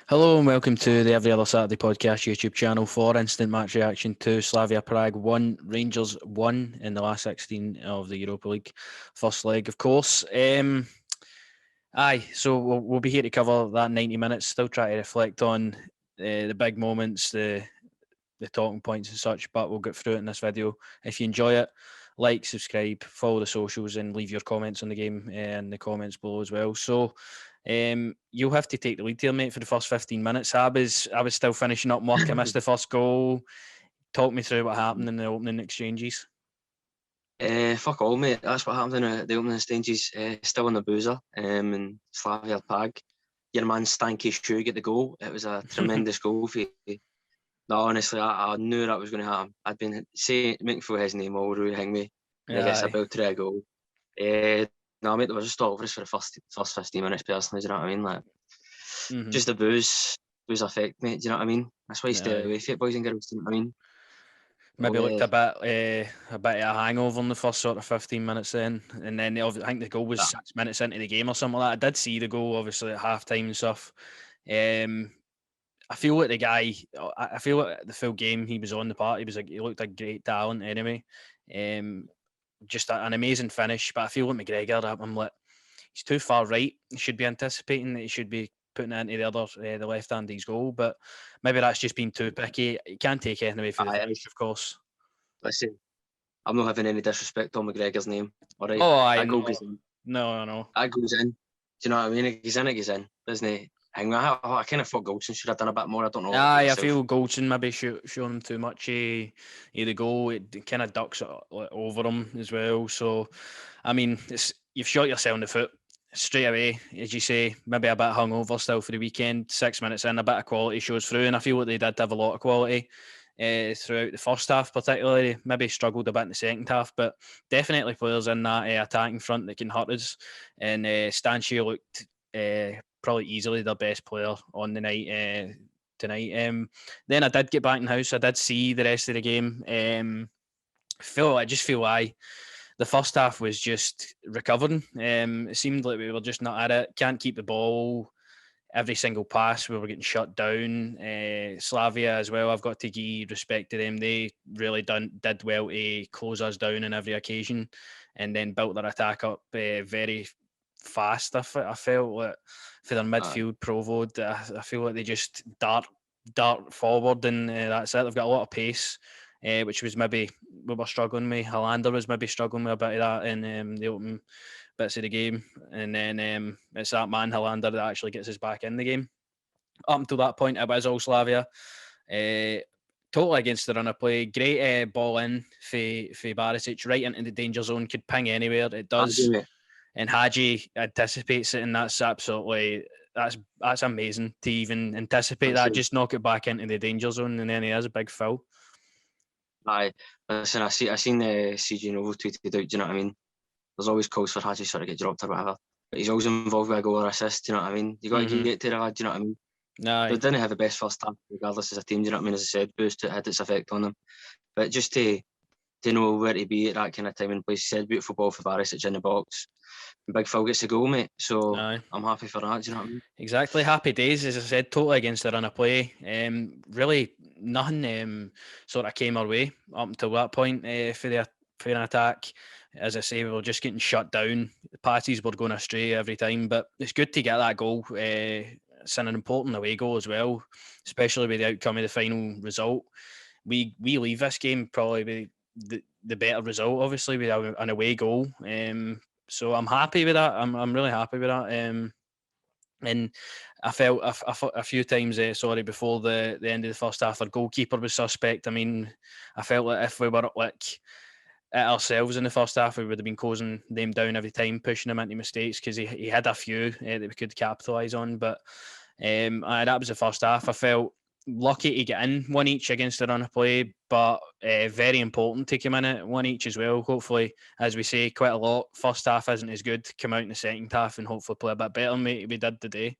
Hello and welcome to the Every Other Saturday podcast YouTube channel for instant match reaction to Slavia Prague 1, Rangers 1 in the last 16 of the Europa League first leg, of course. So we'll be here to cover that 90 minutes, still try to reflect on the big moments, the talking points and such, but we'll get through it in this video. If you enjoy it, like, subscribe, follow the socials and leave your comments on the game in the comments below as well. So you'll have to take the lead here, mate, for the first 15 minutes. I was still finishing up work. I missed the first goal. Talk me through what happened in the opening exchanges. Fuck all, mate. That's what happened in the opening stages. Still in the boozer in Slavia Prague. Your man Stanky Shoe get the goal. It was a tremendous goal for you. No, honestly, I knew that was going to happen. I'd been saying, making for his name all the hang me. And he gets about to a goal. No, mate, they were just all over us for the first 15 minutes, personally. Do you know what I mean? Like, just the booze effect, mate. Do you know what I mean? That's why you stay away from it, boys and girls. Do you know what I mean? Maybe looked a bit of a hangover in the first sort of 15 minutes then. And then I think the goal was 6 minutes into the game or something like that. I did see the goal, obviously, at half-time and stuff. I feel like I feel like the full game he was on the park, he looked like great talent anyway. Just an amazing finish. But I feel like McGregor, I'm like, he's too far right. He should be anticipating that he should be putting it into the left-hand his goal, but maybe that's just been too picky. You can't take anything away from the finish, of course. Listen, I'm not having any disrespect on McGregor's name. All right. Oh, that goal goes in. No. That goes in. Do you know what I mean? He's in, doesn't he? I kind of thought Goldson should have done a bit more. I don't know. I feel Goldson maybe showing him too much. The goal, it kind of ducks over him as well. So, I mean, you've shot yourself in the foot straight away, as you say. Maybe a bit hungover still for the weekend. 6 minutes in, a bit of quality shows through, and I feel like they did have a lot of quality throughout the first half, particularly. Maybe struggled a bit in the second half, but definitely players in that attacking front that can hurt us. And Stanchi looked probably easily their best player on the night tonight. Then I did get back in the house. I did see the rest of the game. I just feel the first half was just recovering. It seemed like we were just not at it. Can't keep the ball. Every single pass, we were getting shut down. Slavia as well, I've got to give respect to them. They really did well to close us down on every occasion and then built their attack up very fast. I felt like for their midfield provod, I feel like they just dart forward and that's it. They've got a lot of pace, which was maybe we were struggling with. Hollander was maybe struggling with a bit of that in the open bits of the game, and then it's that man Hollander that actually gets us back in the game. Up until that point, it was all Slavia. Totally against the run of play. Great ball in for Barisic right into the danger zone. Could ping anywhere. It does. And Hadji anticipates it, and that's absolutely that's amazing to even anticipate that. Just knock it back into the danger zone, and then he has a big foul. Aye, listen, I seen the CG Novo tweeted out. Do you know what I mean? There's always calls for Hadji sort of get dropped or whatever, but he's always involved with a goal or assist. Do you know what I mean? You got to get to the lad. Do you know what I mean? They didn't have the best first half, regardless as a team. Do you know what I mean? As I said, boost had its effect on them, but just to know where to be at that kind of time and place. He said beautiful ball for Barisic in the box. Big Phil gets the goal, mate. So I'm happy for that. Do you know what I mean? Exactly. Happy days, as I said, totally against the run of play. Really, nothing sort of came our way up until that point for an attack. As I say, we were just getting shut down. The passes were going astray every time, but it's good to get that goal. It's an important away goal as well, especially with the outcome of the final result. We leave this game probably with the better result, obviously, with an away goal. So I'm happy with that. I'm really happy with that. And I felt a few times, before the end of the first half, our goalkeeper was suspect. I mean, I felt like if we were like at ourselves in the first half, we would have been closing them down every time, pushing them into mistakes because he had a few that we could capitalise on. But that was the first half. I felt lucky to get in one each against the run of play, but very important to come in at one each as well. Hopefully, as we say quite a lot, first half isn't as good. Come out in the second half and hopefully play a bit better, mate. We did today.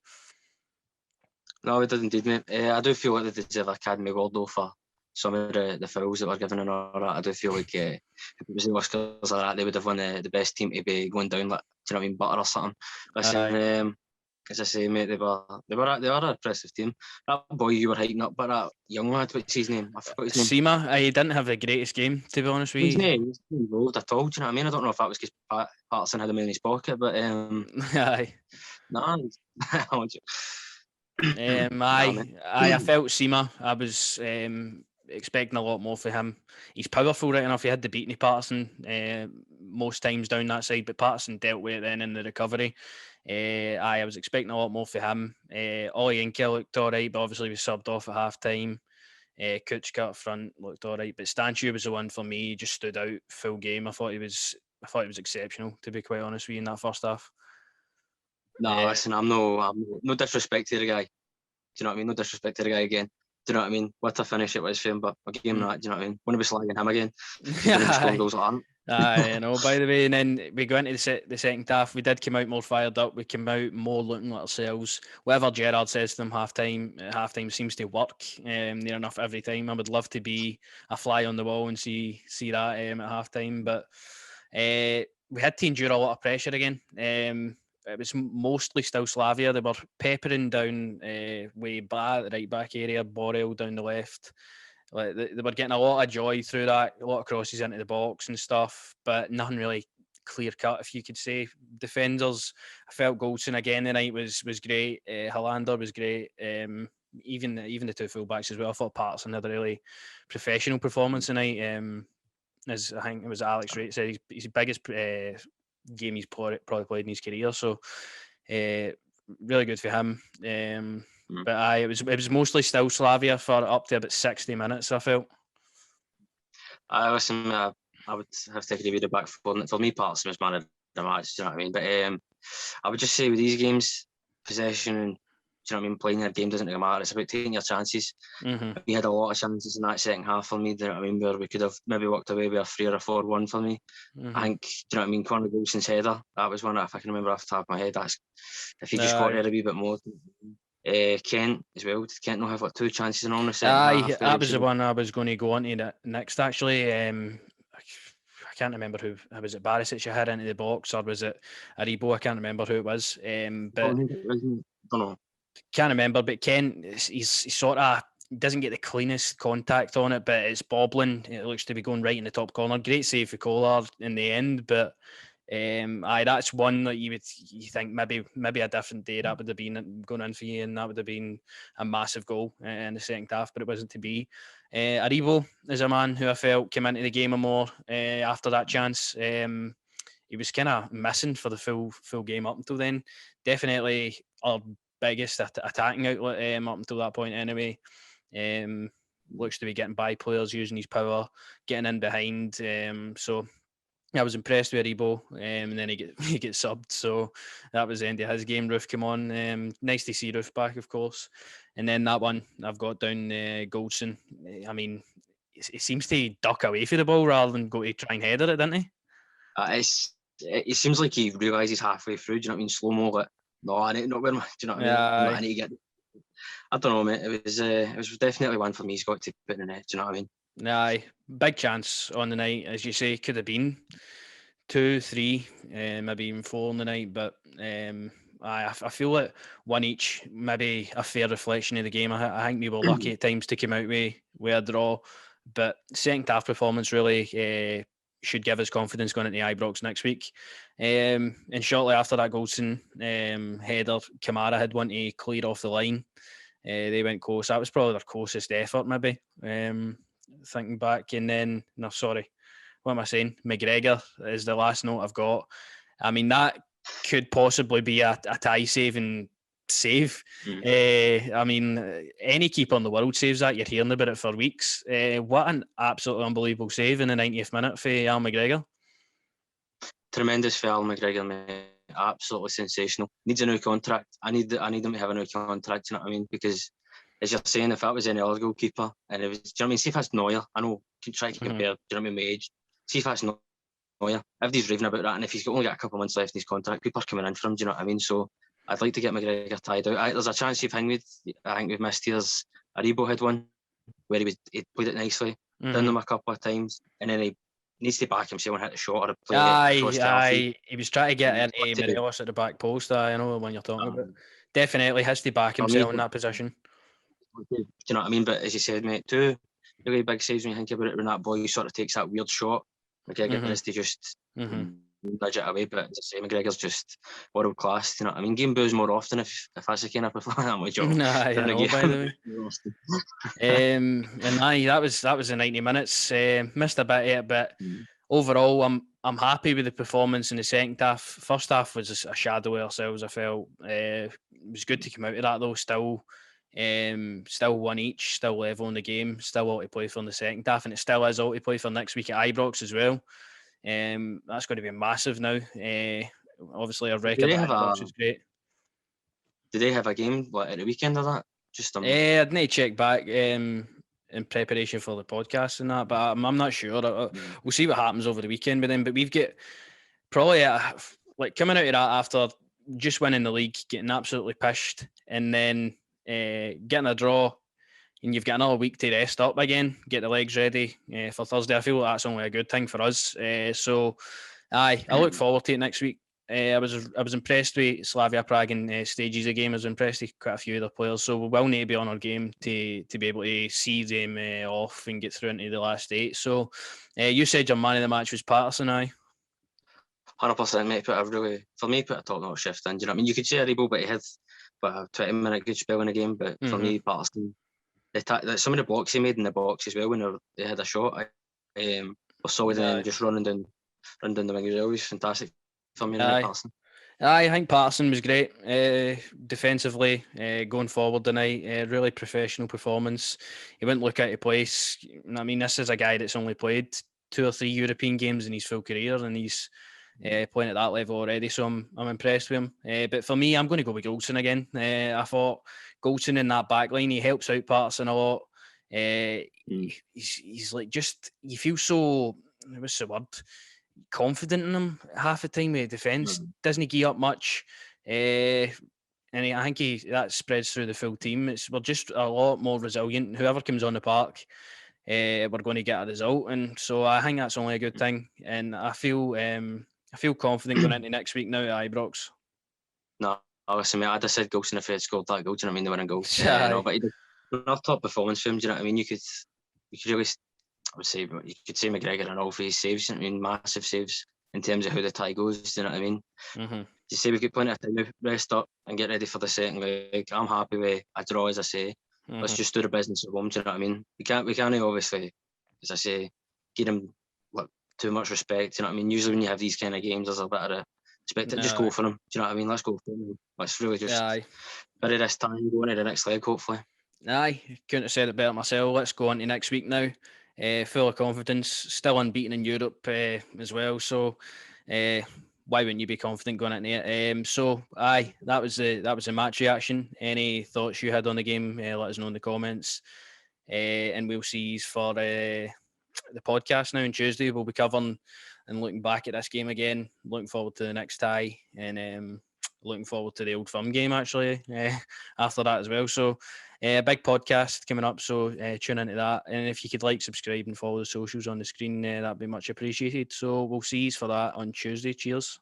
No, we did indeed, mate. I do feel like they deserve an Academy Award though for some of the fouls that were given and all that. I do feel like if it was the Oscars like that, they would have won the best team to be going down like, do you know what I mean, butter or something. Listen, as I say, mate, they were an impressive team. That boy you were hyping up, but that young lad, what's his name? I forgot his name. Sima, I didn't have the greatest game, to be honest with His you. name was involved at all. Do you know what I mean? I don't know if that was because Patterson had him in his pocket, but Aye. nah. Nah, mate. I felt Sima. I was expecting a lot more for him. He's powerful right enough. He had the beating Patterson most times down that side, but Patterson dealt with it then in the recovery. I was expecting a lot more for him. Ollie Inkel looked all right, but obviously we subbed off at half time. Kuchka up front looked all right, but Stanchu was the one for me. He just stood out full game. I thought he was exceptional, to be quite honest with you, in that first half. Nah, listen, I'm no disrespect to the guy. Do you know what I mean? No disrespect to the guy again. Do you know what I mean? What a finish it was for him, but a game that, do you know what I mean? Wouldn't be slagging him again. Scoring goals like that. I know. By the way, and then we go into the second half. We did come out more fired up. We came out more looking like ourselves. Whatever Gerrard says to them half time seems to work near enough every time. I would love to be a fly on the wall and see that at half time, but we had to endure a lot of pressure again. It was mostly still Slavia. They were peppering down way back, the right back area, Borrell down the left. Like they were getting a lot of joy through that, a lot of crosses into the box and stuff, but nothing really clear cut, if you could say. Defenders, I felt Goldson again tonight was great. Hollander was great. Even the two fullbacks as well. I thought Patterson had a really professional performance tonight. As I think it was Alex Wright said, he's the biggest game he's probably played in his career. So really good for him. But it was mostly still Slavia for up to about 60 minutes, I felt. Listen, I would have to agree with the back four. For me, Patterson was man of the match. Do you know what I mean? But I would just say with these games, possession and, do you know what I mean, playing your game doesn't really matter. It's about taking your chances. Mm-hmm. We had a lot of chances in that second half for me. Do you know what I mean? Where we could have maybe walked away with a 3 or a 4-1 for me. Mm-hmm. I think, do you know what I mean? Conor Golson's header, that was one that, if I can remember off the top of my head, that's if he just got there a wee bit more. Kent as well. Did Kent not have like 2 chances in all the second half? That was the one I was going to go on to next, actually. I can't remember who. Was it Barisic you had into the box, or was it Aribo? I can't remember who it was. But I don't know. Can't remember. But Kent, he's sort of doesn't get the cleanest contact on it, but it's bobbling. It looks to be going right in the top corner. Great save for Kolar in the end, but that's one that you think maybe a different day that would have been going in for you, and that would have been a massive goal in the second half, but it wasn't to be. Aribo is a man who I felt came into the game more after that chance. He was kind of missing for the full game up until then. Definitely our biggest attacking outlet up until that point anyway. Looks to be getting by players, using his power, getting in behind. So I was impressed with Aribo, and then he gets subbed. So that was the end of his game. Roof came on. Nice to see Roof back, of course. And then that one I've got down Goldson. I mean, he seems to duck away for the ball rather than go to try and header it, doesn't he? It seems like he realises halfway through. Do you know what I mean? Slow mo. Like, no, I need not where. Do you know what I mean? I need to get. I don't know, mate. It was definitely one for me. He's got to put in the net. Do you know what I mean? Aye, big chance on the night, as you say. Could have been 2, 3, maybe even 4 on the night, but I feel like one each, maybe a fair reflection of the game. I think we were lucky at times to come out with a draw, but second half performance really should give us confidence going into Ibrox next week. And shortly after that Goldson header, Kamara had one to clear off the line. They went close. That was probably their closest effort, maybe, thinking back. And then, no, sorry, what am I saying? McGregor is the last note I've got. I mean, that could possibly be a tie-saving save. I mean, any keeper in the world saves that. You're hearing about it for weeks. What an absolutely unbelievable save in the 90th minute for Al McGregor. Tremendous for Al McGregor, mate. Absolutely sensational. Needs a new contract. I need him to have a new contract. You know what I mean? Because as you're saying, if that was any other goalkeeper, and it was, do you know what I mean? See if that's Neuer. I know, can try to compare. Do you know what I mean? My age. See if that's Neuer. Everybody's raving about that, and if he's only got a couple of months left in his contract, people are coming in for him. Do you know what I mean? So I'd like to get McGregor tied out. There's a chance I think we've missed here's Aribo had one where he played it nicely, done them a couple of times, and then he needs to back himself and hit the shot or play across the Aye. He was trying to get into Morelos at the back post. I know the one you're talking about. definitely has to back For me, himself in that position. do you know what I mean? But as you said, mate, two really big saves when you think about it. When that boy sort of takes that weird shot, McGregor has to just nudge it away. But as I say, McGregor's just world class. You know what I mean? Game boos more often if that's the kind of performance. I'm with Joe. Nah, I know, by the way. And aye, that was the 90 minutes. Missed a bit of it, but overall, I'm happy with the performance in the second half. First half was a shadow of ourselves. I felt it was good to come out of that though. Still one each, still level in the game, still all to play for in the second half, and it still is all to play for next week at Ibrox as well. That's going to be massive now. Obviously, our record at Ibrox is great. Do they have a game at the weekend of that? Just I'd need to check back in preparation for the podcast and that, but I'm not sure. We'll see what happens over the weekend with them. But we've got probably like coming out of that after just winning the league, getting absolutely pished, and then getting a draw, and you've got another week to rest up again, get the legs ready for Thursday. I feel like that's only a good thing for us. So, I look forward to it next week. I was impressed with Slavia Prague in stages of game. I was impressed with quite a few other players. So we will need to be on our game to be able to see them off and get through into the last 8. So you said your man of the match was Patterson, aye? 100%, mate. Put a top-notch shift in. Do you know what I mean? You could say Aribo, but he had a 20-minute good spell in the game. But for me, Patterson, some of the blocks he made in the box as well when they had a shot, was solid and just running down the wing as well. He was fantastic for me, Patterson. I think Patterson was great defensively going forward tonight. Really professional performance. He wouldn't look out of place. I mean, this is a guy that's only played 2 or 3 European games in his full career, and he's playing at that level already. So I'm impressed with him. But for me, I'm going to go with Goldson again. I thought Goldson in that back line, he helps out Patterson a lot. He's like just, you feel so, what's the word? Confident in him half the time with defence. Doesn't give up much. And I think that spreads through the full team. We're just a lot more resilient. Whoever comes on the park, we're going to get a result. And so I think that's only a good thing. And I feel confident going into next week now at Ibrox. No, listen, mate, I'd have said Goldson if he had scored that goal. Do you know what I mean? The winning goal. No, but he did another top performance for him. Do you know what I mean? You could really, I would say, you could say McGregor and all for his saves. I mean, massive saves in terms of how the tie goes. Do you know what I mean? You say we've got plenty of time to rest up and get ready for the second leg. I'm happy with a draw, as I say. Let's just do the business at home. Do you know what I mean? We can't obviously, as I say, give them too much respect. Do you know what I mean? Usually when you have these kind of games, there's a bit of a respect. Just go for them. Do you know what I mean? Let's go for them. Let's really just bury this time, go into the next leg, hopefully. Aye, couldn't have said it better myself. Let's go on to next week now. Full of confidence, still unbeaten in Europe as well. So why wouldn't you be confident going into it? So aye, that was the match reaction. Any thoughts you had on the game? Let us know in the comments. And we'll see you for the podcast now on Tuesday. We'll be covering and looking back at this game again. Looking forward to the next tie, and looking forward to the Old Firm game actually after that as well. So a big podcast coming up, so tune into that. And if you could like, subscribe and follow the socials on the screen, that'd be much appreciated. So we'll see you for that on Tuesday. Cheers.